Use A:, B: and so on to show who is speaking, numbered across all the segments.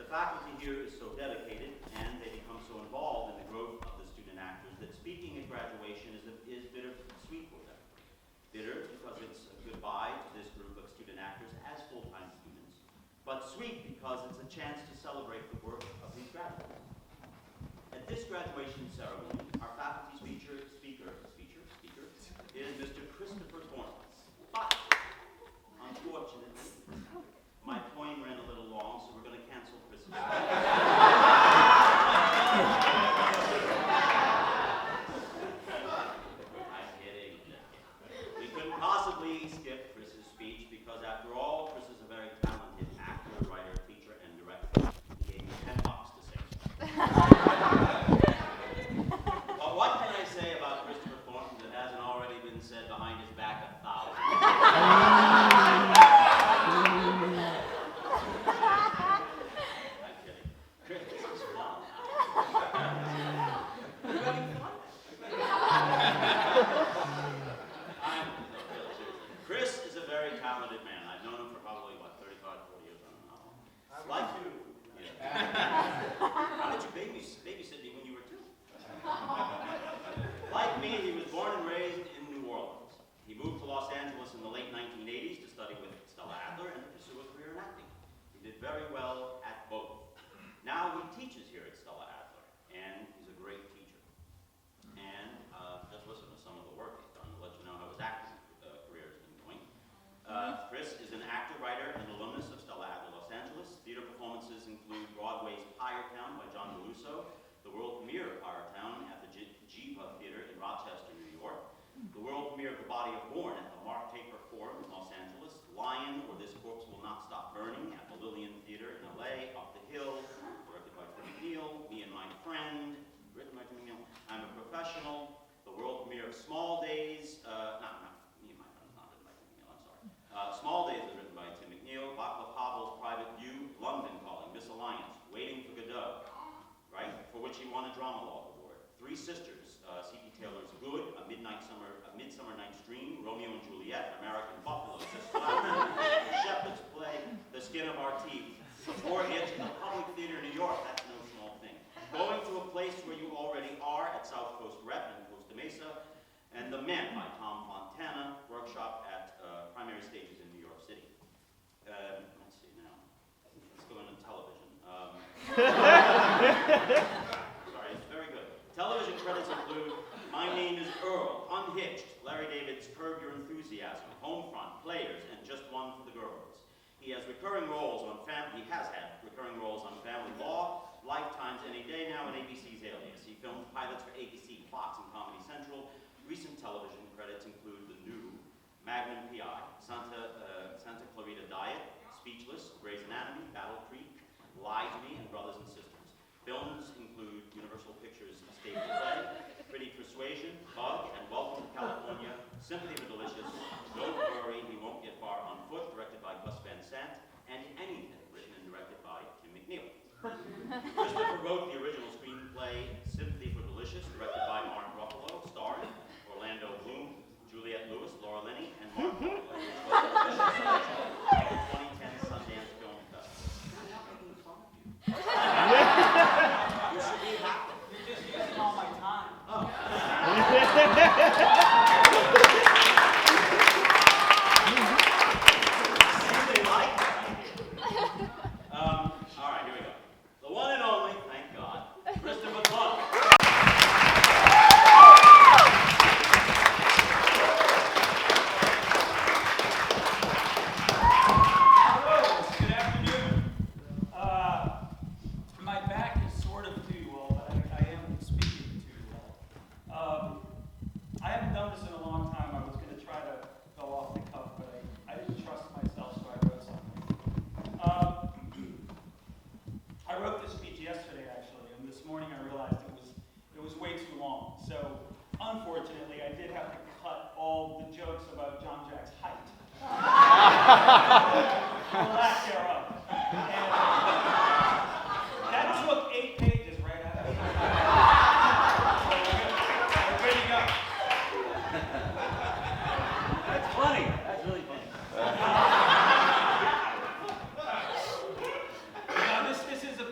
A: faculty here is so dedicated and they become so involved in the growth of the student actors that speaking at graduation is bittersweet for them. Bitter because it's a goodbye to this group of student actors as full-time students, but sweet because it's a chance to celebrate the work of these graduates. At this graduation ceremony, our faculty speaker is Mr. Christopher Thornton. But, unfortunately, my poem ran a little long, so we're going to cancel Chris's speech. I'm kidding. We couldn't possibly skip Chris's speech because, after all, Chris is a very talented actor, writer, teacher, and director. He gave me $10 to say so. But what can I say about Christopher Thornton that hasn't already been said behind his back 1,000 times? I'm kidding. Chris is fun. Are you having fun? Chris is a very talented man. I've known him for probably, 35, 40 years? I don't know. Like you. Yeah. How did you babysit me when you were 2? Like me, he was born and raised in New Orleans. He moved to Los Angeles in the late 1980s to study with Stella Adler and to pursue a career in acting. He did very well at both. Now he teaches here at Stella Adler, and he's a great teacher. And just listen to some of the work he's done to let you know how his acting career has been going. Chris is an actor, writer, and alumnus of Stella Adler Los Angeles. Theater performances include Broadway's Piretown by John DeLusso, the world premiere of Piretown at the Jiva Theater in Rochester, New York, the world premiere of The Body of Born at the Mark Taper Forum in Los Angeles, Lion, or This Corpse Will Not Stop Burning at the Lillian Theater in LA, Up the Hill, directed by Tim McNeil, Me and My Friend, written by Tim McNeil, I'm a Professional, the world premiere of Small Days, Me and My Friend is not written by Tim McNeil, I'm sorry. Small Days is written by Tim McNeil, Václav Havel's Private View, London Calling, Misalliance, Waiting for Godot, right, for which he won a Drama Law Award. Three Sisters, C.P. Taylor's Good, A Midsummer Night's Dream, Romeo and Juliet, American Buffalo, Shepherd's Play, The Skin of Our Teeth. Before it in the Public Theater in New York, that's no small thing. Going to a place where you already are at South Coast Rep in Costa Mesa, and The Men by Tom Fontana, workshop at Primary Stages in New York City. Let's see now. Let's go into television. Sorry, it's very good. Television credits include My Name is Earl, Unhitched, Larry David's Curb Your Enthusiasm, Homefront, Players, and Just One for the Girls. He has had recurring roles on Family Law, Lifetime's Any Day Now, and ABC's Alias. He filmed pilots for ABC, Fox, and Comedy Central. Recent television credits include The New, Magnum P.I., Santa Clarita Diet, Speechless, Grey's Anatomy, Battle Creek, Lie to Me, and Brothers and Sisters. Films include Universal Pictures' Stage Play, Pretty Persuasion, Bug, and Welcome to California, Sympathy for Delicious, Don't Worry, He Won't Get Far on Foot, directed by Gus Van Sant, and Anything, written and directed by Tim McNeil. Christopher wrote the original screenplay, Sympathy for Delicious, directed by Mark Ruffalo, starring Orlando Bloom, Juliette Lewis, Laura Linney, and Mark Ruffalo, which was the official selection of the 2010 Sundance Film Festival. I'm not making fun of you. You should be happy.
B: You're just using all my time.
A: Oh. They like that idea. All right, here we go. The one and only, thank God, Christopher Thornton.
B: Good afternoon. My back is sort of to you all, but I am speaking to you all. I haven't done this in a long time. I was going to try to go off the cuff, but I didn't trust myself, so I wrote something. I wrote this speech yesterday, actually, and this morning I realized it was way too long. So, unfortunately, I did have to cut all the jokes about John Jack's height. The lack thereof. And that took 8 pages right out of it. So we're good to go.
A: That's funny. That's really funny.
B: Now, this is a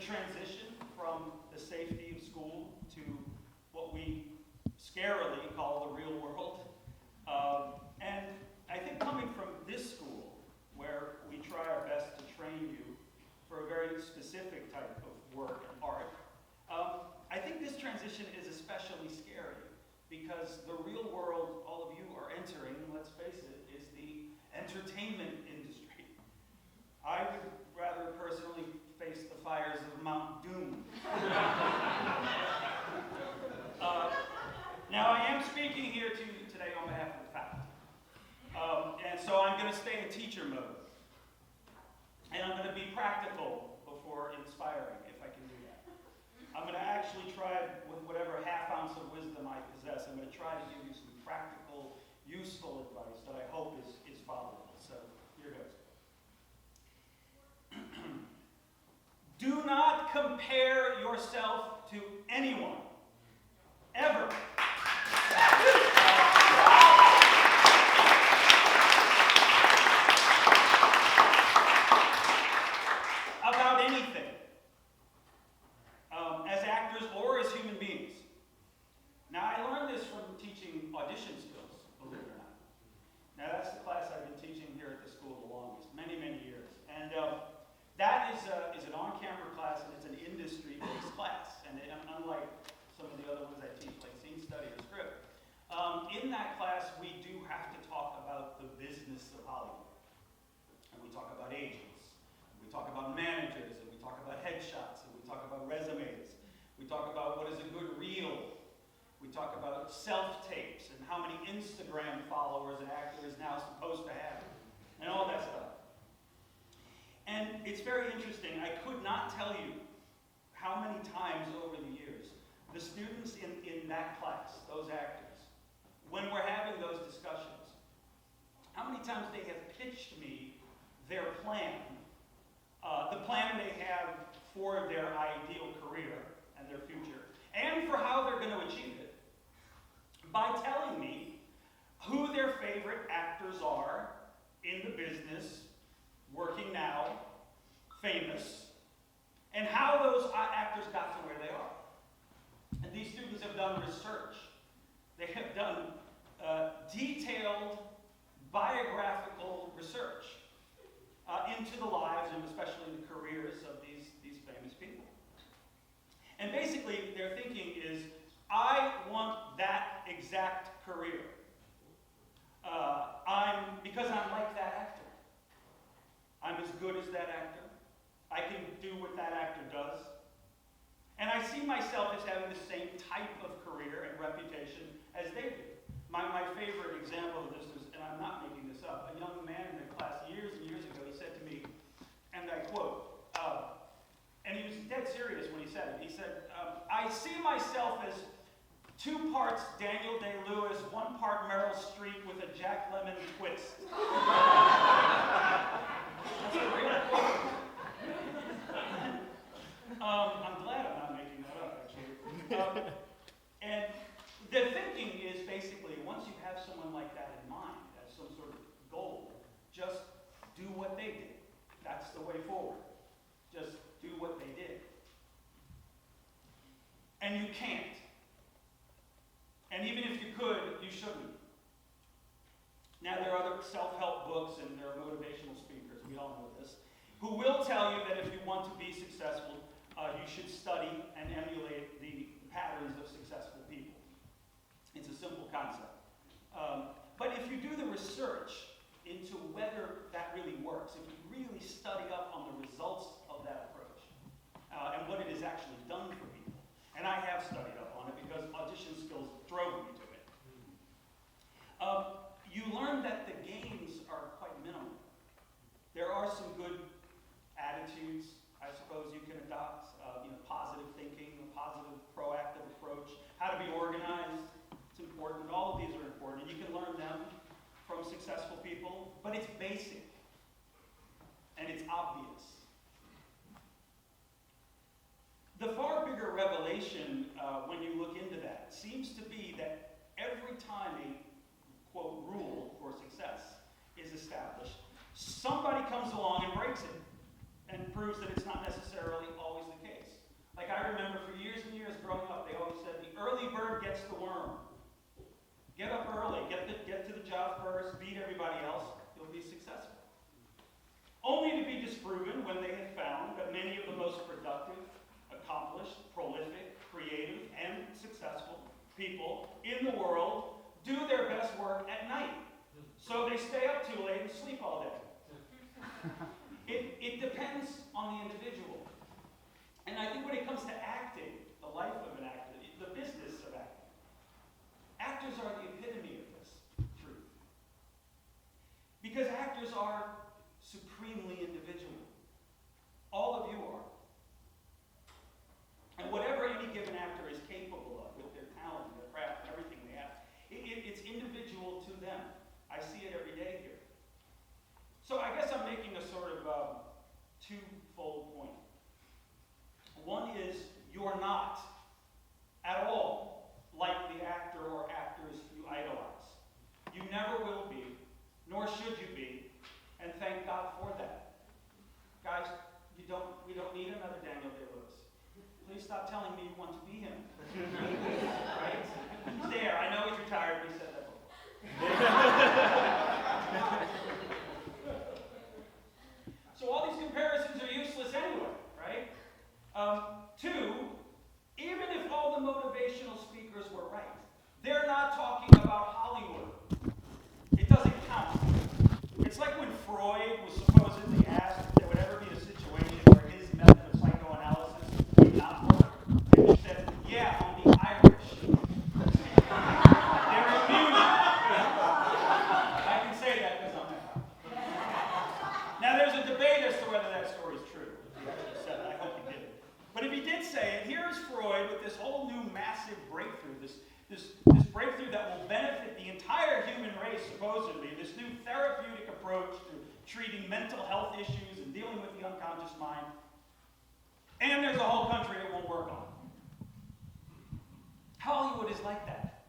B: transition from the safety of school to what we scarily call the real world. And I think coming from this school, where we try our best to train you for a very specific type of work and art, I think this transition is especially scary because the real world all of you are entering, let's face it, is the entertainment industry. I would rather personally face the fires of Mount Doom. Now, I am speaking here to you today on behalf of the faculty. And so I'm going to stay in teacher mode. And I'm going to be practical before inspiring, if I can do that. I'm going to actually try, with whatever half ounce of wisdom I possess, I'm going to try to give you some practical, useful advice that I hope is followable. So here goes. Do not compare yourself to anyone, ever. About anything, as actors or as human beings. Now, I learned this from teaching audition skills, believe it or not. Now, that's the class I've been teaching here at the school the longest, many, many years. And that is an on-camera class, and it's an industry-based class. And unlike some of the other ones I teach, like scene study or script, in that class, we do have to talk about the business of Hollywood. And we talk about agents, and we talk about managers, and we talk about headshots, and we talk about resumes. We talk about what is a good reel. We talk about self-tapes and how many Instagram followers an actor is now supposed to have, and all that stuff. And it's very interesting. I could not tell you how many times over the years the students in that class, those actors, when we're having those discussions, how many times they have pitched me their plan, the plan they have for their ideal career and their future, and for how they're going to achieve it, by telling me who their favorite actors are in the business, working now, famous, and how those actors got to where they are. And these students have done research. They have done detailed biographical research into the lives and especially the careers of these famous people. And basically, their thinking is, I want that exact career. Because I'm like that actor. I'm as good as that actor. I can do what that actor does. And I see myself as having the same type of career and reputation as they do. My favorite example of this is, and I'm not making this up, a young man in the class years and years ago, he said to me, and I quote, and he was dead serious when he said it. He said, I see myself as 2 parts Daniel Day-Lewis, 1 part Meryl Streep with a Jack Lemmon twist. That's a real quote. I'm glad I'm not making that up, actually. And the thinking is basically, once you have someone like that in mind, as some sort of goal, just do what they did. That's the way forward. Just do what they did. And you can't. And even if you could, you shouldn't. Now, there are other self-help books and there are motivational speakers, we all know this, who will tell you that if you want to be successful, you should study and emulate the patterns of successful people. It's a simple concept. But if you do the research into whether that really works, if you really study up on the results of that approach, and what it has actually done for people, and I have studied up on it because audition skills drove me to it, you learn that the gains are quite minimal. There are some good attitudes, I suppose, you can adopt, positive thinking, a positive, proactive approach, how to be organized, it's important. All of these are important, and you can learn them from successful people in the world do their best work at night. So they stay up too late and sleep all day. It depends on the individual. And I think when it comes to acting, the life of an actor, the business of acting, actors are the epitome of this truth. Because actors are supremely individual. All of you are. And whatever any given actor is capable of with their talent, their craft, and everything they have, it's individual to them. I see it every day here. So I guess I'm making a sort of twofold point. One is you're not at all like the actor or actors you idolize. You never will be, nor should you be, and thank God for that. Guys, we don't need another Daniel Day-Lewis. Please stop telling me you want to be him. Right? He's there. I know he's retired, but he said that before. So all these comparisons are useless anyway, right? Two, even if all the motivational speakers were right, they're not talking about Hollywood. It doesn't count. It's like when Freud was supposedly asked if there would ever be a situation where his method of psychoanalysis would not work. And he said, yeah, on the Irish. They're immune. I can say that because I'm there. Now there's a debate as to whether that story is true. He actually said it. I hope he did. But if he did say it, here's Freud with this whole new massive breakthrough, this breakthrough that will benefit the entire human race, supposedly, this new therapeutic approach to treating mental health issues and dealing with the unconscious mind. And there's a whole country it won't work on. Hollywood is like that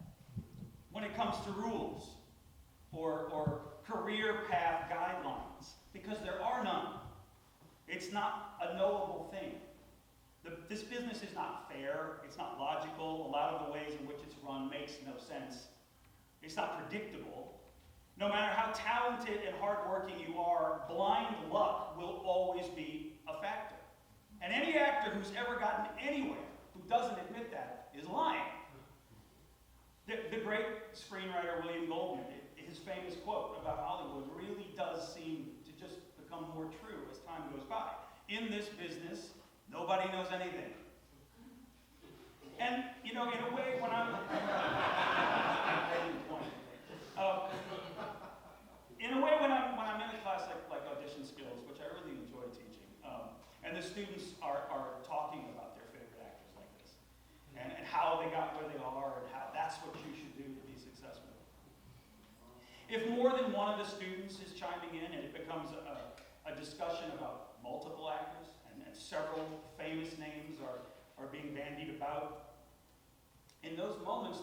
B: when it comes to rules or career path guidelines, because there are none. It's not a knowable thing. This business is not fair. It's not logical. A lot of the ways in which it's run makes no sense. It's not predictable. No matter how talented and hardworking you are, blind luck will always be a factor. And any actor who's ever gotten anywhere who doesn't admit that is lying. The great screenwriter William Goldman, his famous quote about Hollywood really does seem to just become more true as time goes by. In this business, nobody knows anything. And, in a way, when I'm... in a way, when I'm in a class like audition skills, which I really enjoy teaching, and the students are talking about their favorite actors like this, and how they got where they are, and how that's what you should do to be successful. If more than one of the students is chiming in, and it becomes a discussion about multiple actors, and several famous names are being bandied about, in those moments,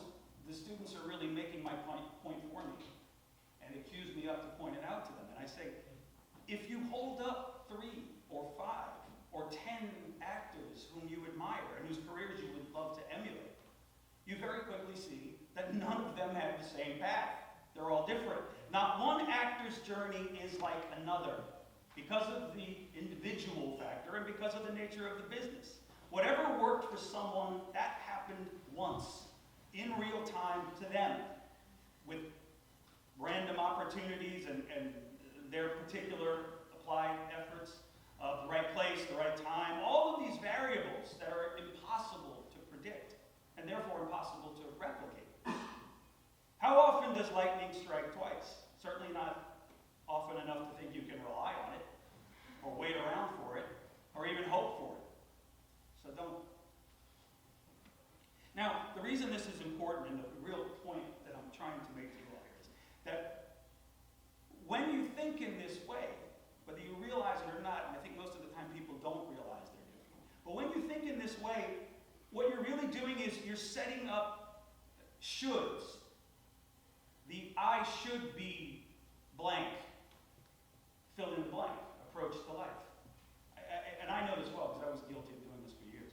B: the students are really making my point for me, and accuse me up to point it out to them. And I say, if you hold up 3 or 5 or 10 actors whom you admire and whose careers you would love to emulate, you very quickly see that none of them have the same path. They're all different. Not one actor's journey is like another because of the individual factor and because of the nature of the business. Whatever worked for someone, that happened once, in real time to them, with random opportunities and their particular applied efforts of the right place, the right time, all of these variables that are impossible to predict and therefore impossible to replicate. How often does lightning strike twice? Certainly not often enough to think you can rely on it, or wait around for it, or even hope for it. So don't. Now, the reason this is important, and the real point that I'm trying to make to you all here, is that when you think in this way, whether you realize it or not, and I think most of the time people don't realize they're doing it, but when you think in this way, what you're really doing is you're setting up shoulds. The I should be blank, fill in the blank, approach to life. And I know this well because I was guilty of doing this for years.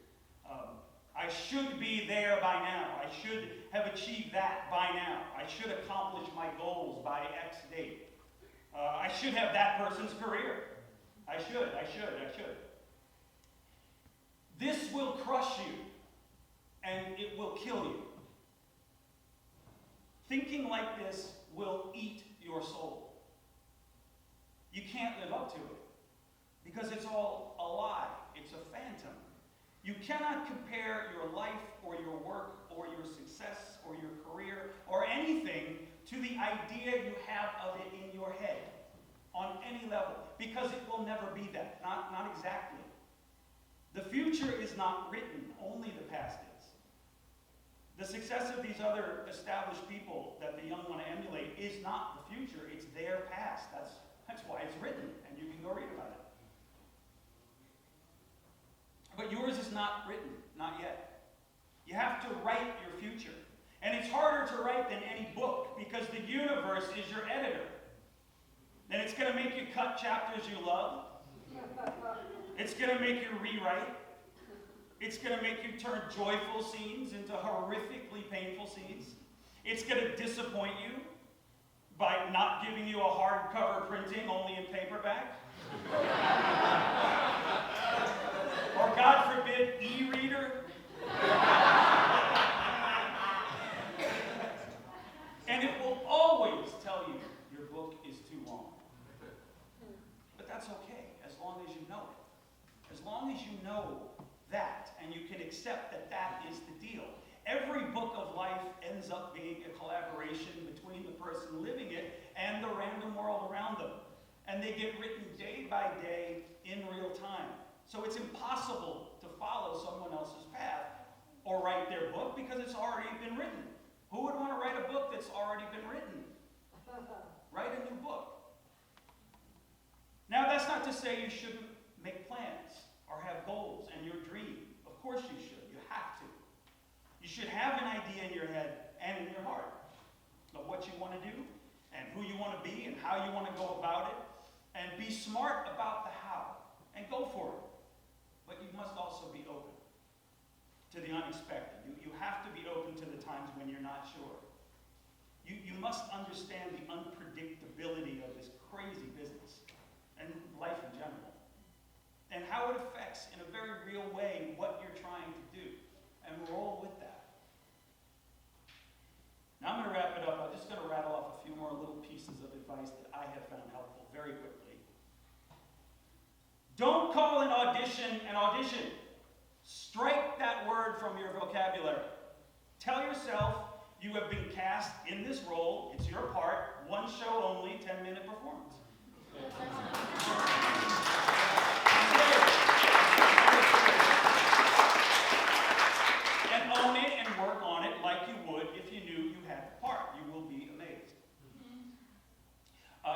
B: I should be there by now. I should have achieved that by now. I should accomplish my goals by X date. I should have that person's career. I should. This will crush you, and it will kill you. like this will eat your soul. You can't live up to it because it's all a lie. It's a phantom. You cannot compare your life or your work or your success or your career or anything to the idea you have of it in your head on any level, because it will never be that. Not exactly. The future is not written, only the past is. The success of these other established people that the young want to emulate is not the future, it's their past. That's why it's written, and you can go read about it. But yours is not written, not yet. You have to write your future. And it's harder to write than any book, because the universe is your editor. And it's going to make you cut chapters you love. It's going to make you rewrite. It's going to make you turn joyful scenes into horrifically painful scenes. It's going to disappoint you by not giving you a hardcover printing, only in paperback. Or, God forbid, e-reader. And it will always tell you your book is too long. But that's okay, as long as you know it. As long as you know that, and you can accept that that is the deal. Every book of life ends up being a collaboration between the person living it and the random world around them. And they get written day by day in real time. So it's impossible to follow someone else's path or write their book because it's already been written. Who would want to write a book that's already been written? Write a new book. Now, that's not to say you shouldn't make plans or have goals and your dream. Of course you should. You have to. You should have an idea in your head and in your heart of what you want to do and who you want to be and how you want to go about it. And be smart about the how. And go for it. But you must also be open to the unexpected. You have to be open to the times when you're not sure. You must understand the unpredictability of this crazy business and life in general. And how it affects, in a very real way, what you're trying to do. And roll with that. Now I'm going to wrap it up. I'm just going to rattle off a few more little pieces of advice that I have found helpful very quickly. Don't call an audition an audition. Strike that word from your vocabulary. Tell yourself you have been cast in this role. It's your part. One show only, 10-minute performance. And own it and work on it like you would if you knew you had the part. You will be amazed.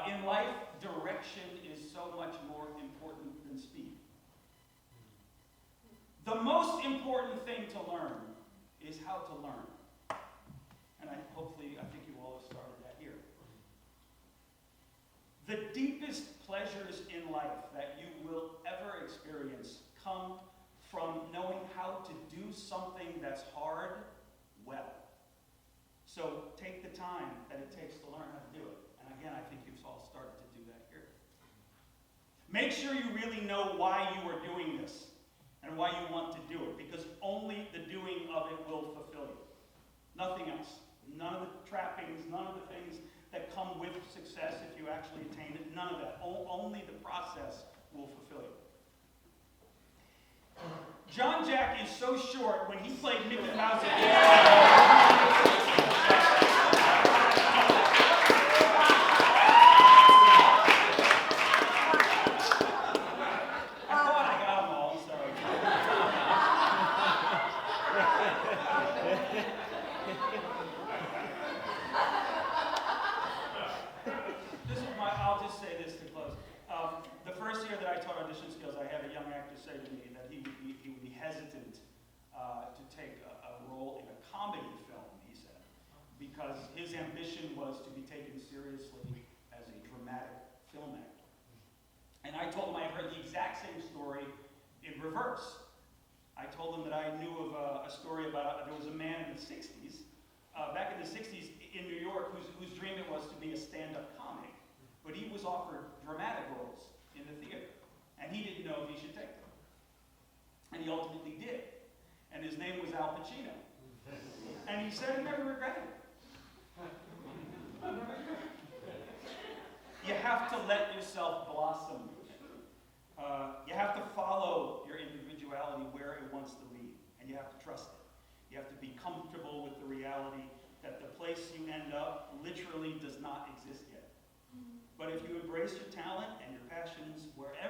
B: In life, direction is so much more important than speed. The most important thing to learn is how to learn. And I think you all have started that here. The deepest pleasures in life that you will ever experience come from knowing how to do something that's hard well. So take the time that it takes to learn how to do it. And again, I think you've all started to do that here. Make sure you really know why you are doing this and why you want to do it, because only the doing of it will fulfill you. Nothing else. None of the trappings, none of the things that come with success if you actually attain it, none of that. Only the process will fulfill you. John Jack is so short, when he played Mickey Mouse at I'll just say this to close. The first year that I taught audition skills, I had a young actor say to me that he would be hesitant to take a role in a comedy film, he said, because his ambition was to be taken seriously as a dramatic film actor. And I told him I had heard the exact same story in reverse. I told him that I knew of a story about, there was a man in the 60s, back in the 60s in New York, whose dream it was to be a stand-up comic. But he was offered dramatic roles in the theater, and he didn't know if he should take them. And he ultimately did. And his name was Al Pacino. And he said he never regretted it. You have to let yourself blossom. You have to follow your individuality where it wants to lead, and you have to trust it. You have to be comfortable with the reality that the place you end up literally does not exist yet. But if you embrace your talent and your passions wherever